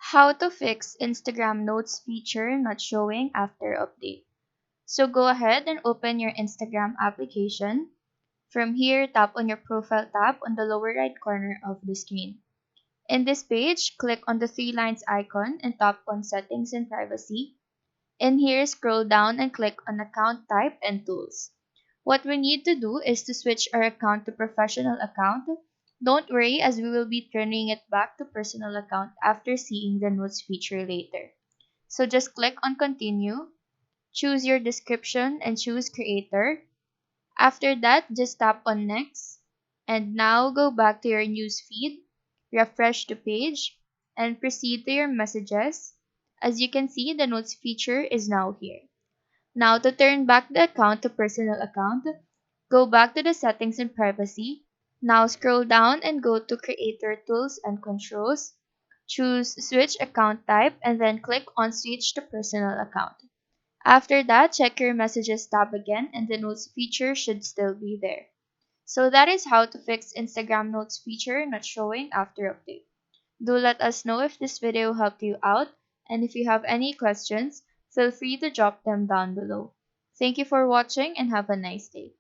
How to fix Instagram Notes feature not showing after update. So go ahead and open your Instagram application. From here, tap on your profile tab on the lower right corner of the screen. In this page, click on the three lines icon and tap on Settings and Privacy. In here, scroll down and click on Account Type and Tools. What we need to do is to switch our account to professional account. Don't worry, as we will be turning it back to personal account after seeing the notes feature later. So just click on Continue, choose your description and choose Creator. After that, just tap on Next. And now go back to your news feed, refresh the page, and proceed to your messages. As you can see, the notes feature is now here. Now to turn back the account to personal account, go back to the settings and privacy. Now scroll down and go to creator tools and controls. Choose switch account type and then click on switch to personal account. After that, check your messages tab again and the notes feature should still be there. So that is how to fix Instagram notes feature not showing after update. Do let us know if this video helped you out, and if you have any questions, feel free to drop them down below. Thank you for watching and have a nice day.